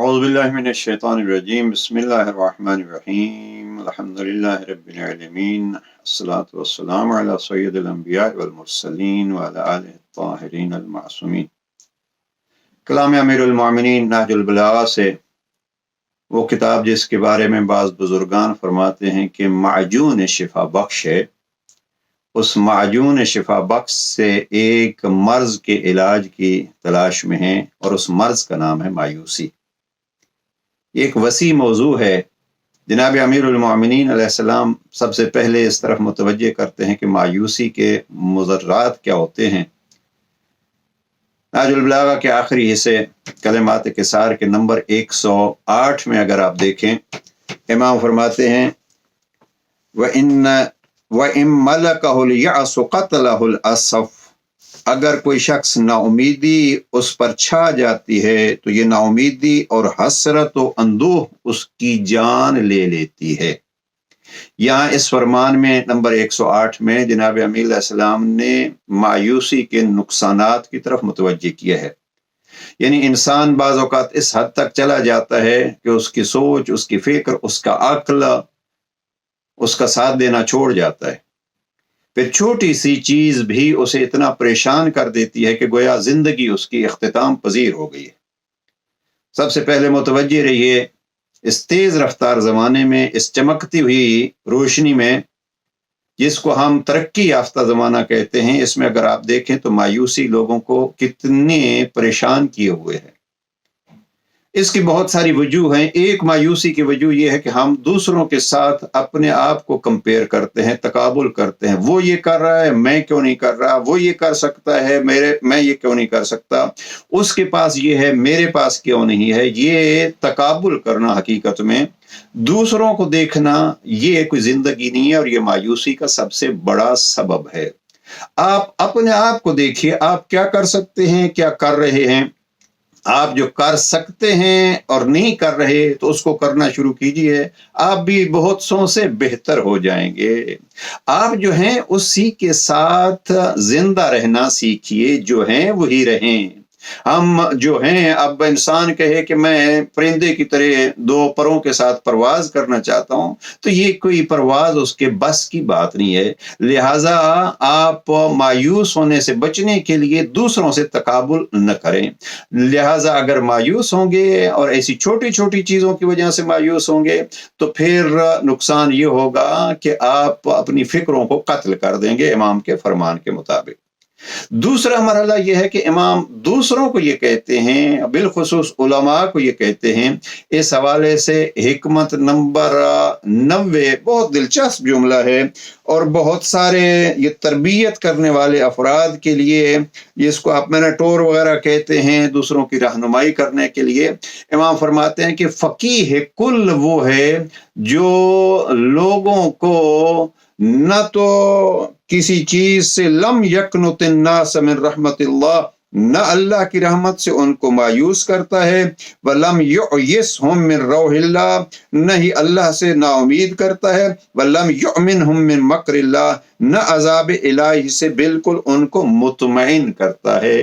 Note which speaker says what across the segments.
Speaker 1: أعوذ بالله من الشيطان الرجيم بسم الله الرحمن الرحيم الحمد لله رب العالمين الصلاة والسلام على سيد الأنبياء والمرسلين وعلى آله الطاهرين المعصومين۔ کلام امیر المومنین نہج البلاغہ سے وہ کتاب جس کے بارے میں بعض بزرگان فرماتے ہیں کہ معجون شفا بخش ہے، اس معجون شفا بخش سے ایک مرض کے علاج کی تلاش میں ہیں اور اس مرض کا نام ہے مایوسی۔ ایک وسیع موضوع ہے۔ جناب امیر المومنین علیہ السلام سب سے پہلے اس طرف متوجہ کرتے ہیں کہ مایوسی کے مضرات کیا ہوتے ہیں۔ نہج البلاغہ کے آخری حصے کلمات کثار کے نمبر 108 میں اگر آپ دیکھیں، امام فرماتے ہیں وَإِن مَلَكَهُ الْيَأْسُ قَتَلَهُ الْأَسَفُ، اگر کوئی شخص نا امیدی اس پر چھا جاتی ہے تو یہ نا امیدی اور حسرت و اندوہ اس کی جان لے لیتی ہے۔ یہاں اس فرمان میں نمبر 108 میں جناب امیر علیہ السلام نے مایوسی کے نقصانات کی طرف متوجہ کیا ہے۔ یعنی انسان بعض اوقات اس حد تک چلا جاتا ہے کہ اس کی سوچ، اس کی فکر، اس کا عقل اس کا ساتھ دینا چھوڑ جاتا ہے۔ پھر چھوٹی سی چیز بھی اسے اتنا پریشان کر دیتی ہے کہ گویا زندگی اس کی اختتام پذیر ہو گئی ہے۔ سب سے پہلے متوجہ رہیے، اس تیز رفتار زمانے میں، اس چمکتی ہوئی روشنی میں جس کو ہم ترقی یافتہ زمانہ کہتے ہیں، اس میں اگر آپ دیکھیں تو مایوسی لوگوں کو کتنے پریشان کیے ہوئے ہے۔ اس کی بہت ساری وجوہ ہیں۔ ایک مایوسی کی وجہ یہ ہے کہ ہم دوسروں کے ساتھ اپنے آپ کو کمپیئر کرتے ہیں، تقابل کرتے ہیں۔ وہ یہ کر رہا ہے، میں کیوں نہیں کر رہا؟ وہ یہ کر سکتا ہے، میں یہ کیوں نہیں کر سکتا؟ اس کے پاس یہ ہے، میرے پاس کیوں نہیں ہے؟ یہ تقابل کرنا حقیقت میں دوسروں کو دیکھنا، یہ کوئی زندگی نہیں ہے، اور یہ مایوسی کا سب سے بڑا سبب ہے۔ آپ اپنے آپ کو دیکھیے، آپ کیا کر سکتے ہیں، کیا کر رہے ہیں۔ آپ جو کر سکتے ہیں اور نہیں کر رہے تو اس کو کرنا شروع کیجئے، آپ بھی بہت سو سے بہتر ہو جائیں گے۔ آپ جو ہیں اسی کے ساتھ زندہ رہنا سیکھیے، جو ہیں وہی رہیں۔ ہم جو ہیں، اب انسان کہے کہ میں پرندے کی طرح دو پروں کے ساتھ پرواز کرنا چاہتا ہوں، تو یہ کوئی پرواز اس کے بس کی بات نہیں ہے۔ لہٰذا آپ مایوس ہونے سے بچنے کے لیے دوسروں سے تقابل نہ کریں۔ لہٰذا اگر مایوس ہوں گے اور ایسی چھوٹی چھوٹی چیزوں کی وجہ سے مایوس ہوں گے تو پھر نقصان یہ ہوگا کہ آپ اپنی فکروں کو قتل کر دیں گے امام کے فرمان کے مطابق۔ دوسرا مرحلہ یہ ہے کہ امام دوسروں کو یہ کہتے ہیں، بالخصوص علماء کو یہ کہتے ہیں، اس حوالے سے حکمت نمبر 90 بہت دلچسپ جملہ ہے، اور بہت سارے یہ تربیت کرنے والے افراد کے لیے، جس کو آپ مینٹور وغیرہ کہتے ہیں، دوسروں کی رہنمائی کرنے کے لیے، امام فرماتے ہیں کہ فقیہ کل وہ ہے جو لوگوں کو نہ تو کسی چیز سے لم یقنط الناس من رحمت اللہ، نہ اللہ کی رحمت سے ان کو مایوس کرتا ہے، وَلَمْ يُعْيِسْهُمْ مِنْ رَوْحِ اللَّهِ، نہ ہی اللہ سے نا امید کرتا ہے، وَلَمْ يُؤْمِنْهُمْ مِنْ مَكْرِ اللَّهِ، نہ عذاب الہی سے بالکل ان کو مطمئن کرتا ہے۔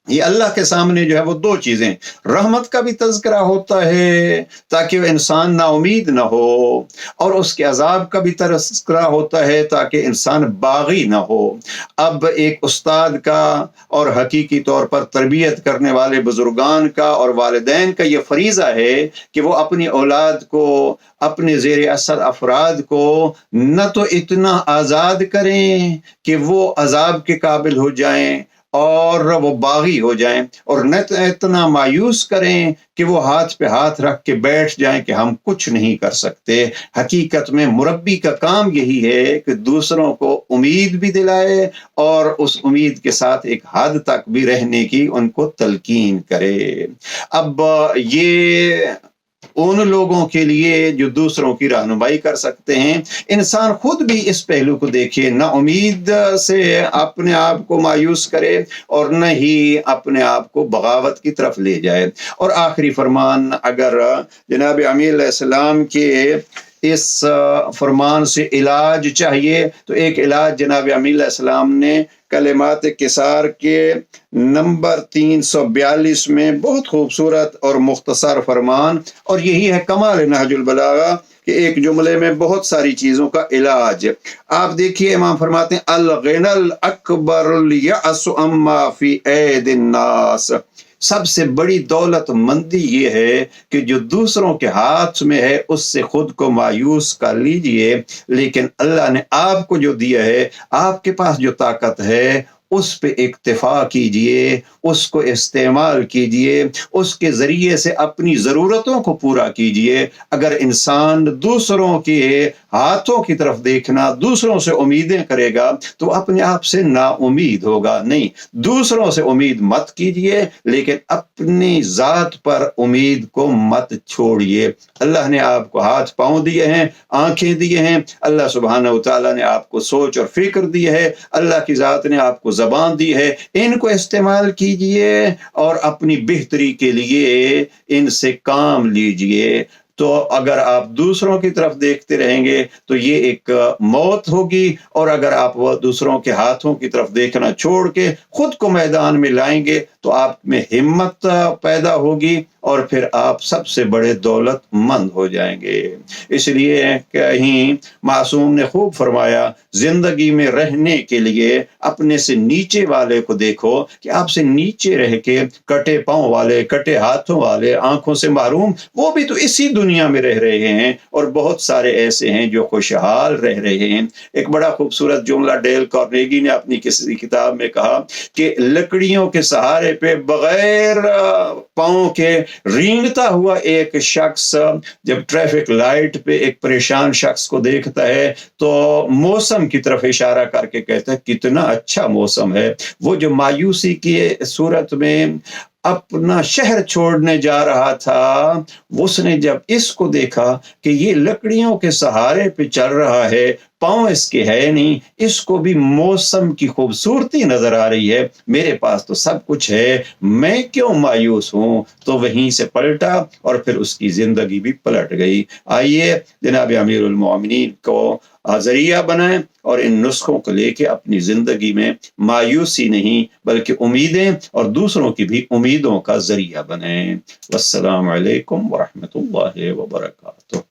Speaker 1: یہ اللہ کے سامنے جو ہے وہ دو چیزیں، رحمت کا بھی تذکرہ ہوتا ہے تاکہ وہ انسان نا امید نہ ہو، اور اس کے عذاب کا بھی تذکرہ ہوتا ہے تاکہ انسان باغی نہ ہو۔ اب ایک استاد کا اور حقیقی طور پر تربیت کرنے والے بزرگان کا اور والدین کا یہ فریضہ ہے کہ وہ اپنی اولاد کو، اپنے زیر اثر افراد کو نہ تو اتنا آزاد کریں کہ وہ عذاب کے قابل ہو جائیں اور وہ باغی ہو جائیں، اور نہ اتنا مایوس کریں کہ وہ ہاتھ پہ ہاتھ رکھ کے بیٹھ جائیں کہ ہم کچھ نہیں کر سکتے۔ حقیقت میں مربی کا کام یہی ہے کہ دوسروں کو امید بھی دلائے اور اس امید کے ساتھ ایک حد تک بھی رہنے کی ان کو تلقین کرے۔ اب یہ ان لوگوں کے لیے جو دوسروں کی رہنمائی کر سکتے ہیں۔ انسان خود بھی اس پہلو کو دیکھے، نہ امید سے اپنے آپ کو مایوس کرے اور نہ ہی اپنے آپ کو بغاوت کی طرف لے جائے۔ اور آخری فرمان، اگر جناب امیر علیہ السلام کے اس فرمان سے علاج چاہیے تو ایک علاج جناب امیر علیہ السلام نے کلمات قصار کے نمبر 342 میں بہت خوبصورت اور مختصر فرمان، اور یہی ہے کمال نہج البلاغہ کہ ایک جملے میں بہت ساری چیزوں کا علاج۔ آپ دیکھیے امام فرماتے ہیں الغنى الاکبر الیأس عما فی اید الناس، سب سے بڑی دولت مندی یہ ہے کہ جو دوسروں کے ہاتھ میں ہے اس سے خود کو مایوس کر لیجئے، لیکن اللہ نے آپ کو جو دیا ہے، آپ کے پاس جو طاقت ہے، اس پہ اکتفا کیجئے، اس کو استعمال کیجئے، اس کے ذریعے سے اپنی ضرورتوں کو پورا کیجئے۔ اگر انسان دوسروں کے ہاتھوں کی طرف دیکھنا، دوسروں سے امیدیں کرے گا تو اپنے آپ سے نا امید ہوگا۔ نہیں، دوسروں سے امید مت کیجئے، لیکن اپنی ذات پر امید کو مت چھوڑیے۔ اللہ نے آپ کو ہاتھ پاؤں دیے ہیں، آنکھیں دیے ہیں، اللہ سبحانہ وتعالیٰ نے آپ کو سوچ اور فکر دی ہے، اللہ کی ذات نے آپ کو زبان دی ہے، ان کو استعمال کیجئے اور اپنی بہتری کے لیے ان سے کام لیجئے۔ تو اگر آپ دوسروں کی طرف دیکھتے رہیں گے تو یہ ایک موت ہوگی، اور اگر آپ وہ دوسروں کے ہاتھوں کی طرف دیکھنا چھوڑ کے خود کو میدان میں لائیں گے تو آپ میں ہمت پیدا ہوگی، اور پھر آپ سب سے بڑے دولت مند ہو جائیں گے۔ اس لیے کہیں معصوم نے خوب فرمایا، زندگی میں رہنے کے لیے اپنے سے نیچے والے کو دیکھو، کہ آپ سے نیچے رہ کے کٹے پاؤں والے، کٹے ہاتھوں والے، آنکھوں سے محروم، وہ بھی تو اسی دنیا میں رہ رہے ہیں، اور بہت سارے ایسے ہیں جو خوشحال رہ رہے ہیں۔ ایک بڑا خوبصورت جملہ ڈیل کارنیگی نے اپنی کسی کتاب میں کہا کہ لکڑیوں کے سہارے پہ بغیر پاؤں کے رینگتا ہوا ایک شخص جب ٹریفک لائٹ پہ ایک پریشان شخص کو دیکھتا ہے تو موسم کی طرف اشارہ کر کے کہتا ہے کتنا اچھا موسم ہے۔ وہ جو مایوسی کی صورت میں اپنا شہر چھوڑنے جا رہا تھا، اس نے جب اس کو دیکھا کہ یہ لکڑیوں کے سہارے پہ چل رہا ہے، پاؤں اس کے ہے نہیں، اس کو بھی موسم کی خوبصورتی نظر آ رہی ہے، میرے پاس تو سب کچھ ہے، میں کیوں مایوس ہوں؟ تو وہیں سے پلٹا اور پھر اس کی زندگی بھی پلٹ گئی۔ آئیے جناب امیر المومنین کو ذریعہ بنائیں اور ان نسخوں کو لے کے اپنی زندگی میں مایوسی نہیں بلکہ امیدیں اور دوسروں کی بھی امیدوں کا ذریعہ بنیں۔ والسلام علیکم ورحمۃ اللہ وبرکاتہ۔